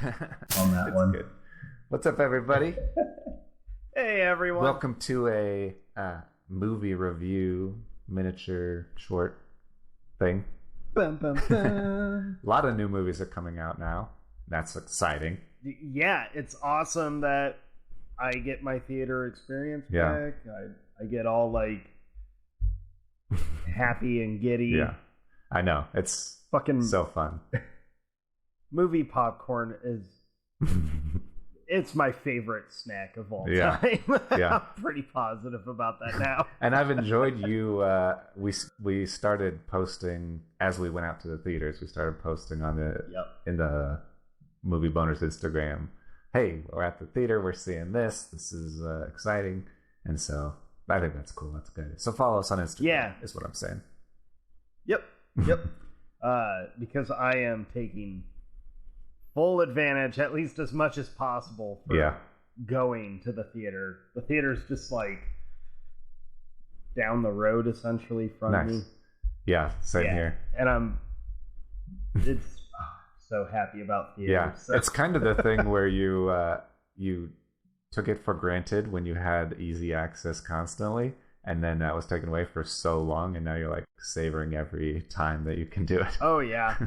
on that It's one. good. What's up, everybody? Hey, everyone. Welcome to a movie review miniature short thing. Bum, bum, bum. A lot of new movies are coming out now. That's exciting. Yeah, it's awesome that I get my theater experience Yeah. back. I get all like happy and giddy. Yeah, I know. It's Fucking so fun. movie popcorn is it's my favorite snack of all Yeah. time. Yeah. I'm pretty positive about that now. And I've enjoyed you. We started posting as we went out to the theaters. We started posting on in the Movie Boners Instagram. Hey, we're at the theater. We're seeing this. This is exciting, and so I think that's cool. That's good. So follow us on Instagram. Yeah. Is what I'm saying. Yep. Because I am taking full advantage, at least as much as possible, for Yeah. going to the theater. The theater's just like down the road, essentially, from Nice. me. Yeah. Same here. And it's so happy about theaters. Yeah. So- It's kind of the thing where you took it for granted when you had easy access constantly, and then that was taken away for so long, and now you're like savoring every time that you can do it. Oh, yeah.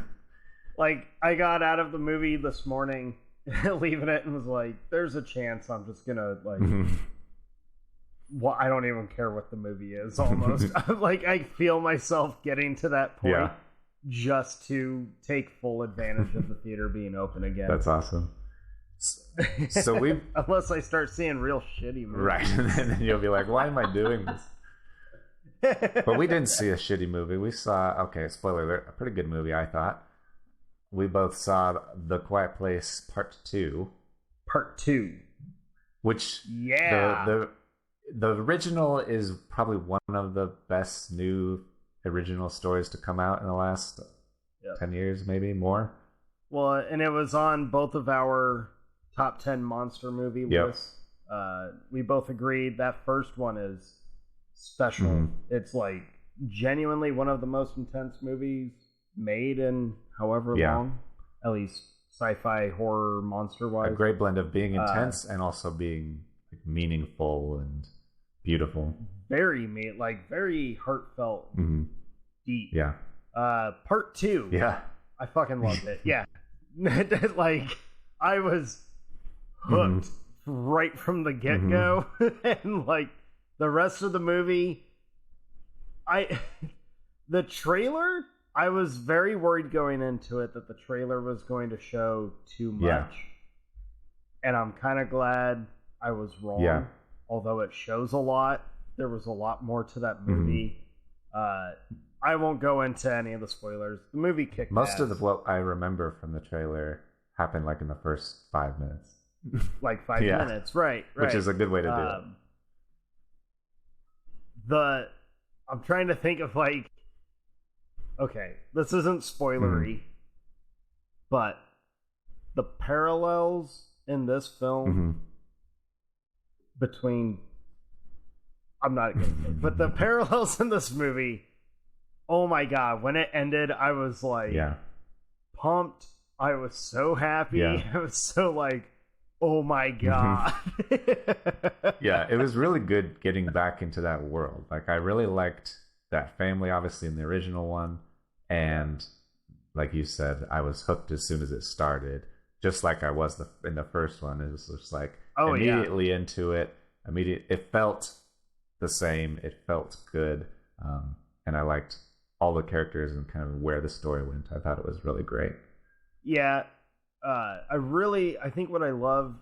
Like, I got out of the movie this morning, leaving it, and was like, there's a chance I'm just gonna, like, I don't even care what the movie is, almost. Like, I feel myself getting to that point Yeah. just to take full advantage of the theater being open again. That's awesome. So we Unless I start seeing real shitty movies. right, and then you'll be like, "Why am I doing this?" But we didn't see a shitty movie. We saw, spoiler alert, a pretty good movie, I thought. We both saw The Quiet Place Part 2, Part 2. which Yeah. the original is probably one of the best new original stories to come out in the last 10 years, maybe more. Well, and it was on both of our top 10 monster movie Yep. lists. We both agreed that first one is special. Mhm. It's like genuinely one of the most intense movies made in however Yeah. long, at least sci-fi horror monster A wise. great blend of being intense and also being like, meaningful and beautiful. Very very heartfelt, Hmm. deep. Yeah. Part 2. Yeah. I fucking loved it. Yeah. Like, I was hooked right from the get-go. And, like, the rest of the movie, the trailer, I was very worried going into it that the trailer was going to show too much. Yeah. And I'm kind of glad I was wrong. Yeah. Although it shows a lot, there was a lot more to that movie. I won't go into any of the spoilers. The movie kicked Most ass. of what I remember from the trailer happened like in the first 5 minutes, Like 5 Yeah. minutes, right? which is a good way to do it. I'm trying to think of like, okay, this isn't spoilery, but the parallels in this film Hmm. between, I'm not gonna say, but the parallels in this movie, oh my god, when it ended, I was like Yeah. pumped. I was so happy. Yeah. I was so like, oh my god. Yeah, it was really good getting back into that world. Like, I really liked that family, obviously, in the original one. And like you said, I was hooked as soon as it started, just like I was in the first one. It was just like immediately into it. It felt the same. It felt good. And I liked all the characters and kind of where the story went. I thought it was really great. Yeah, I think what I love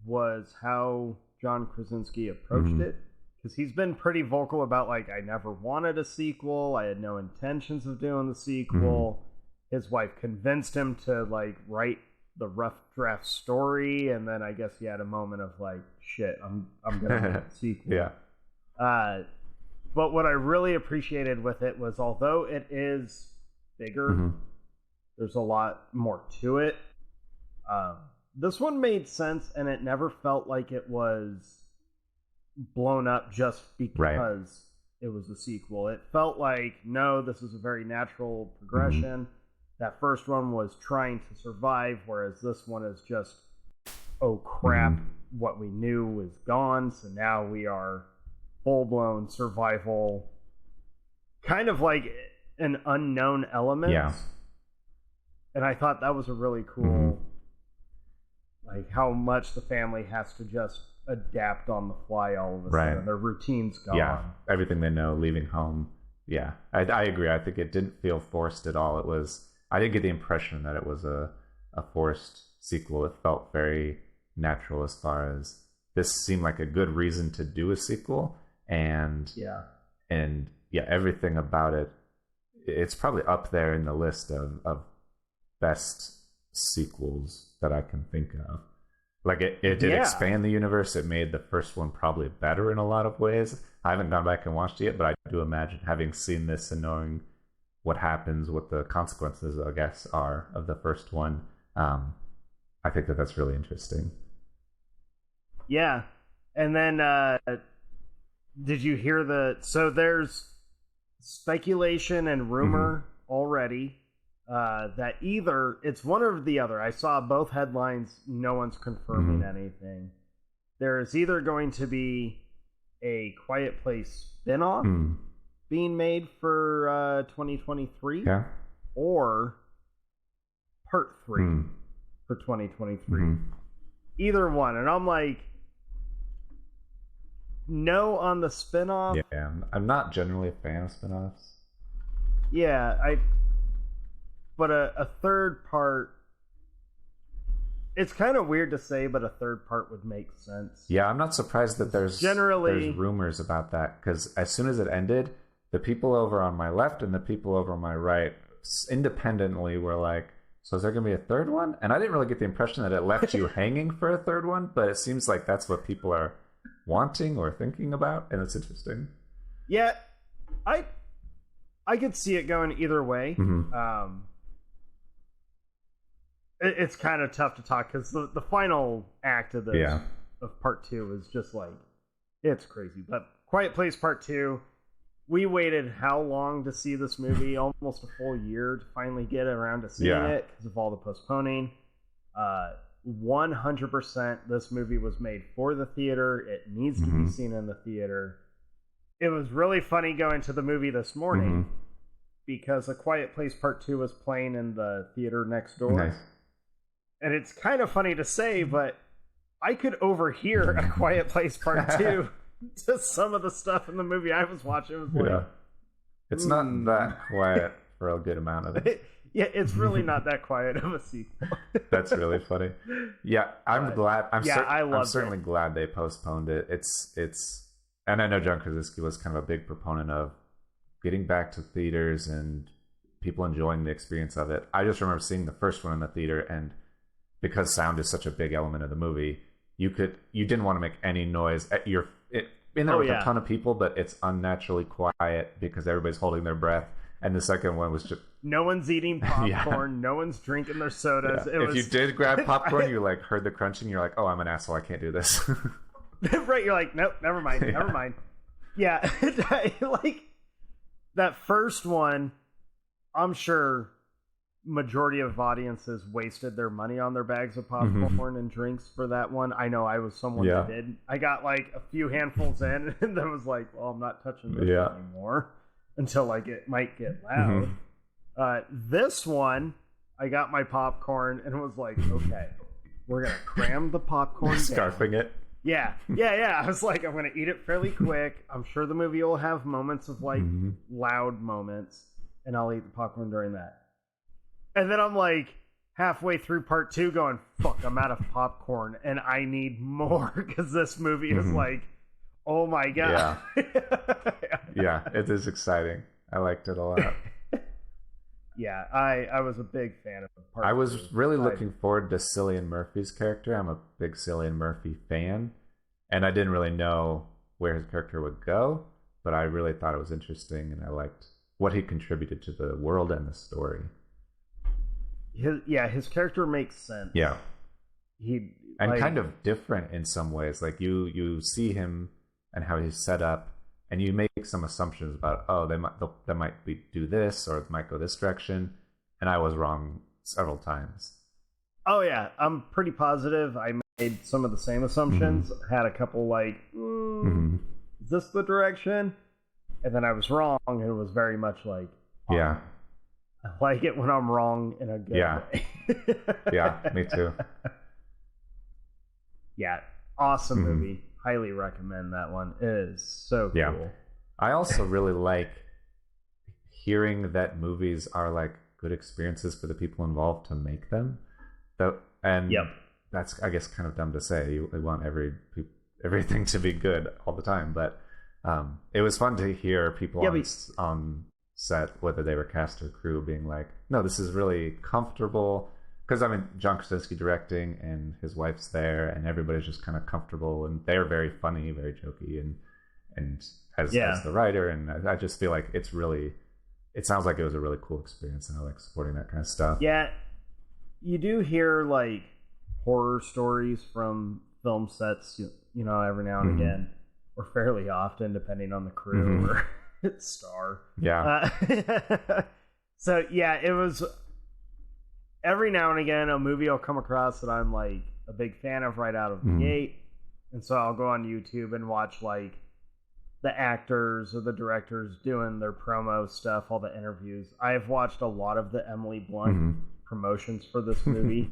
was how John Krasinski approached it, because he's been pretty vocal about like, I never wanted a sequel, I had no intentions of doing the sequel. His wife convinced him to like write the rough draft story, and then I guess he had a moment of like, shit, I'm gonna make a sequel. Yeah. But what I really appreciated with it was, although it is bigger, there's a lot more to it. This one made sense, and it never felt like it was blown up just because it was a sequel. It felt like, no, this is a very natural progression. that first one was trying to survive, whereas this one is just, oh crap, what we knew is gone, so now we are full-blown survival, kind of like an unknown element. Yeah. And I thought that was a really cool, like how much the family has to just adapt on the fly all of a sudden. Their routine's gone. Yeah, everything they know, leaving home. Yeah, I agree. I think it didn't feel forced at all. I didn't get the impression that it was a forced sequel. It felt very natural as far as this seemed like a good reason to do a sequel. And everything about it, it's probably up there in the list of best sequels that I can think of. Like it did expand the universe. It made the first one probably better in a lot of ways. I haven't gone back and watched it yet, but I do imagine, having seen this and knowing what happens, what the consequences, I guess, are of the first one, I think that's really interesting. Yeah. And then did you hear so there's speculation and rumor already that either it's one or the other. I saw both headlines. No one's confirming anything. There is either going to be a Quiet Place spin-off being made for 2023 or part 3 for 2023. Either one. And I'm like, no on the spin-off. Yeah, I'm not generally a fan of spin-offs. Yeah, but a third part, it's kind of weird to say, but a third part would make sense. Yeah, I'm not surprised that there's rumors about that, because as soon as it ended, the people over on my left and the people over on my right independently were like, so is there going to be a third one? And I didn't really get the impression that it left you hanging for a third one, but it seems like that's what people are wanting or thinking about, and it's interesting. Yeah, I could see it going either way. It's kind of tough to talk because the final act of this of part 2 is just like, it's crazy. But Quiet Place Part 2, we waited how long to see this movie? Almost a full year to finally get around to seeing it because of all the postponing. 100% this movie was made for the theater. It needs to be seen in the theater. It was really funny going to the movie this morning because A Quiet Place Part 2 was playing in the theater next door. Nice. And it's kind of funny to say, but I could overhear A Quiet Place Part 2 to some of the stuff in the movie I was watching. It was like, it's not that quiet for a good amount of it. Yeah, it's really not that quiet of a sequel. That's really funny. Yeah, I'm glad. I'm certainly it. glad they postponed it. It's, and I know John Krasinski was kind of a big proponent of getting back to theaters and people enjoying the experience of it. I just remember seeing the first one in the theater, and because sound is such a big element of the movie, you didn't want to make any noise. You're in there with a ton of people, but it's unnaturally quiet because everybody's holding their breath. And the second one was just, no one's eating popcorn, no one's drinking their sodas. Yeah. If you did grab popcorn, you like heard the crunching, you're like, oh, I'm an asshole, I can't do this. Right, you're like, nope, never mind. Yeah, like that first one, I'm sure majority of audiences wasted their money on their bags of popcorn and drinks for that one. I know I was someone that did. I got like a few handfuls in and then was like, well, I'm not touching this anymore until like it might get loud. This one, I got my popcorn and was like, okay, we're gonna cram the popcorn down. Scarfing it. Yeah. I was like, I'm gonna eat it fairly quick. I'm sure the movie will have moments of like loud moments, and I'll eat the popcorn during that. And then I'm like halfway through part 2 going, fuck, I'm out of popcorn and I need more because this movie is like, oh my god. Yeah, it is exciting. I liked it a lot. Yeah, I was a big fan of part 2. I was really looking forward to Cillian Murphy's character. I'm a big Cillian Murphy fan, and I didn't really know where his character would go, but I really thought it was interesting, and I liked what he contributed to the world and the story. His character makes sense. Yeah, and kind of different in some ways. Like you see him and how he's set up, and you make some assumptions about, oh, they might do this or it might go this direction, and I was wrong several times. Oh yeah, I'm pretty positive I made some of the same assumptions. Had a couple like, is this the direction? And then I was wrong, and it was very much like, Yeah. I like it when I'm wrong in a good way. Yeah, me too. Yeah, awesome movie. Highly recommend that one. It is so cool. Yeah. I also really like hearing that movies are like good experiences for the people involved to make them. And that's, I guess, kind of dumb to say. You want everything to be good all the time, but it was fun to hear people on set, whether they were cast or crew, being like, no, this is really comfortable. Because, I mean, John Krasinski directing, and his wife's there, and everybody's just kind of comfortable, and they're very funny, very jokey, and as the writer, and I just feel like it sounds like it was a really cool experience, and I like supporting that kind of stuff. Yeah, you do hear, like, horror stories from film sets, you know, every now and again, or fairly often, depending on the crew or star. Yeah. So, yeah, it was... Every now and again, a movie will come across that I'm, like, a big fan of right out of the gate. And so I'll go on YouTube and watch, like, the actors or the directors doing their promo stuff, all the interviews. I've watched a lot of the Emily Blunt promotions for this movie.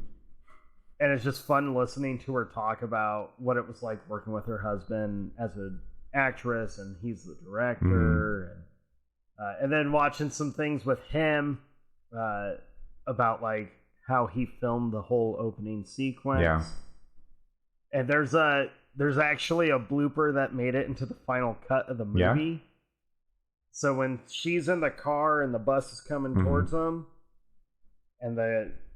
And it's just fun listening to her talk about what it was like working with her husband as an actress, and he's the director. And then watching some things with him about, like, how he filmed the whole opening sequence. Yeah. And there's actually a blooper that made it into the final cut of the movie. Yeah. So when she's in the car and the bus is coming towards them, and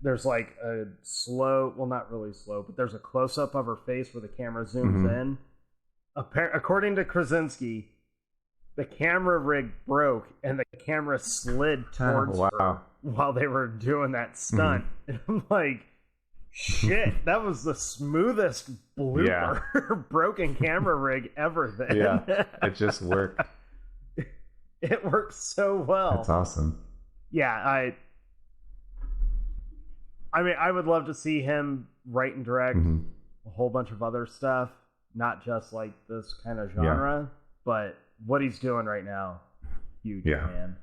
there's like a slow, well, not really slow, but there's a close-up of her face where the camera zooms in. According to Krasinski, the camera rig broke and the camera slid towards her while they were doing that stunt. And I'm like, shit, that was the smoothest blooper broken camera rig ever then. Yeah, it just worked. It worked so well. That's awesome. Yeah, I mean, I would love to see him write and direct a whole bunch of other stuff, not just like this kind of genre, but what he's doing right now, huge, man.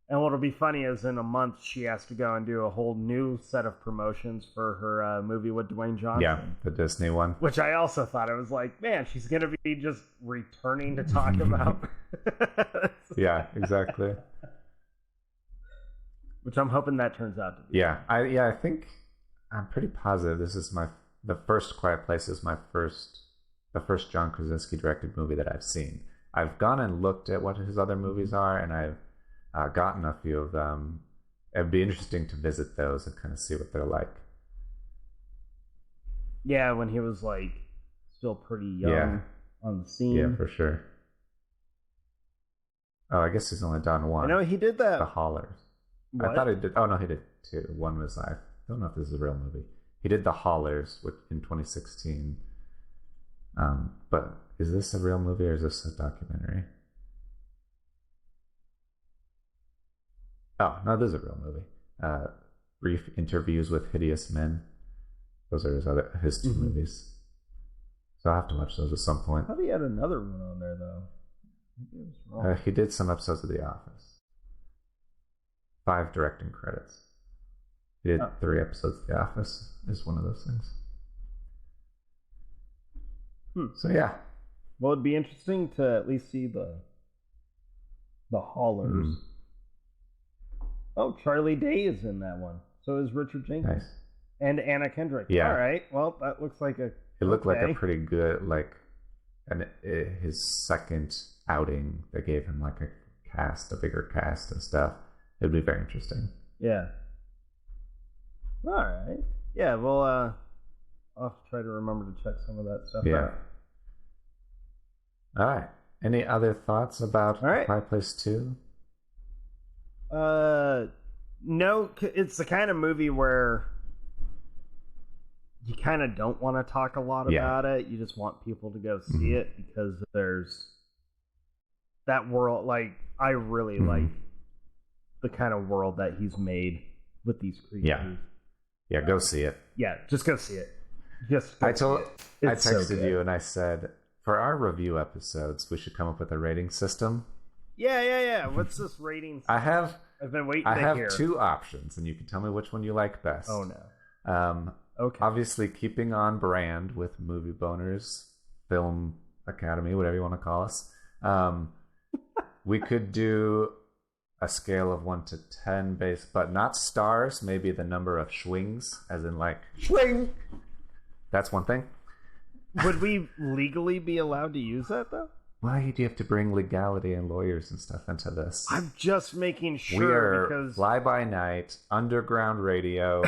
And what'll be funny is in a month she has to go and do a whole new set of promotions for her movie with Dwayne Johnson. Yeah, the Disney one. Which I also thought, I was like, man, she's going to be just returning to talk about. Yeah, exactly. Which I'm hoping that turns out to be. Yeah, I think I'm pretty positive this is the first Quiet Place is the first John Krasinski directed movie that I've seen. I've gone and looked at what his other movies are, and I've gotten a few of them. It'd be interesting to visit those and kind of see what they're like. Yeah, when he was like still pretty young on the scene. Yeah, for sure. Oh, I guess he's only done one. I know he did that. The Hollers. What? I thought he did. Oh no, he did two. One was I don't know if this is a real movie. He did The Hollers in 2016. But is this a real movie or is this a documentary? Oh, no, this is a real movie. Brief Interviews with Hideous Men. Those are his two movies. So I'll have to watch those at some point. I thought he had another one on there, though. Maybe it was wrong. He did some episodes of The Office. 5 directing credits. He did 3 episodes of The Office. Is one of those things. So yeah. Well, it'd be interesting to at least see the Hollers. Oh, Charlie Day is in that one. So is Richard Jenkins. Nice. And Anna Kendrick. Yeah. All right. Well, that looks like a... It looked like a pretty good, his second outing. They gave him like a bigger cast and stuff. It'd be very interesting. Yeah. All right. Yeah, well, I'll have to try to remember to check some of that stuff out. All right. Any other thoughts about Quiet Place 2? No, it's the kind of movie where you kind of don't want to talk a lot about it. You just want people to go see it because there's that world. Like, I really like the kind of world that he's made with these creatures. Yeah, go see it. Yeah, just go see it. I texted so you and I said, for our review episodes, we should come up with a rating system. Yeah. What's this rating system? I've been waiting to hear. I have two options, and you can tell me which one you like best. Oh, no. Okay. Obviously, keeping on brand with Movie Boners, Film Academy, whatever you want to call us. We could do a scale of 1 to 10 base, but not stars, maybe the number of schwings, as in like, schwing! That's one thing. Would we legally be allowed to use that, though? Why do you have to bring legality and lawyers and stuff into this? I'm just making sure. We are because fly by night, underground radio.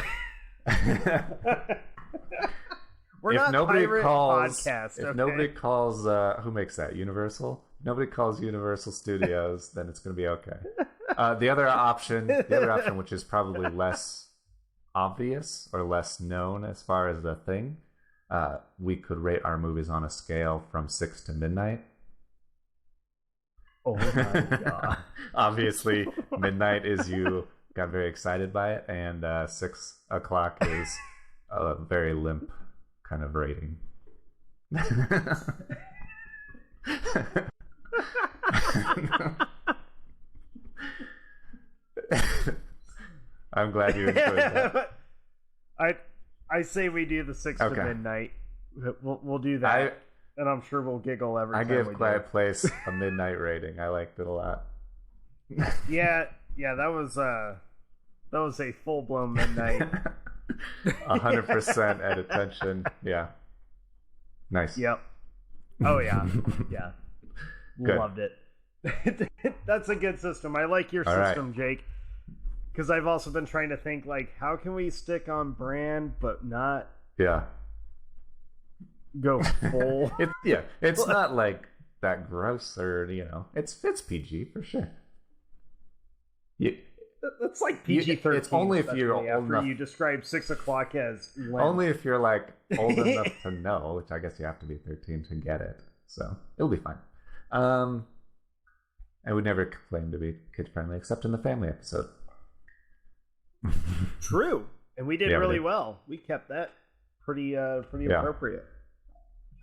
We're if not nobody pirate calls, podcast. if okay? nobody calls, who makes that? Universal. If nobody calls Universal Studios, then it's going to be okay. The other option, which is probably less obvious or less known as far as the thing, we could rate our movies on a scale from 6 to midnight. Oh my god! Obviously, midnight is you got very excited by it, and 6 o'clock is a very limp kind of rating. I'm glad you enjoyed that. I say we do the 6 to midnight. We'll do that, and I'm sure we'll giggle every time. I give Quiet Place a midnight rating. I liked it a lot. Yeah, that was a full blown midnight. 100% at attention. Yeah, nice. Yep. Oh yeah. Good. Loved it. That's a good system. I like your system, Jake. Because I've also been trying to think, like, how can we stick on brand but not go full? It's not like that gross, or it's PG for sure. It's like PG-13. It's only if you're old after enough. you describe 6 o'clock as length. Only if you're like old enough to know, which I guess you have to be 13 to get it. So it'll be fine. I would never claim to be kid friendly except in the family episode. True, and we did really well. We kept that pretty appropriate.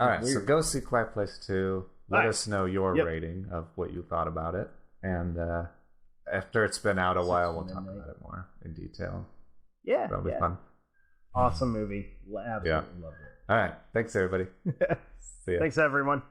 All right, so go see Quiet Place 2. Let us know your rating of what you thought about it, and after it's been out a while, we'll talk about it more in detail. Yeah, that'll be fun. Awesome movie. Absolutely loved it. All right, thanks everybody. See ya. Thanks everyone.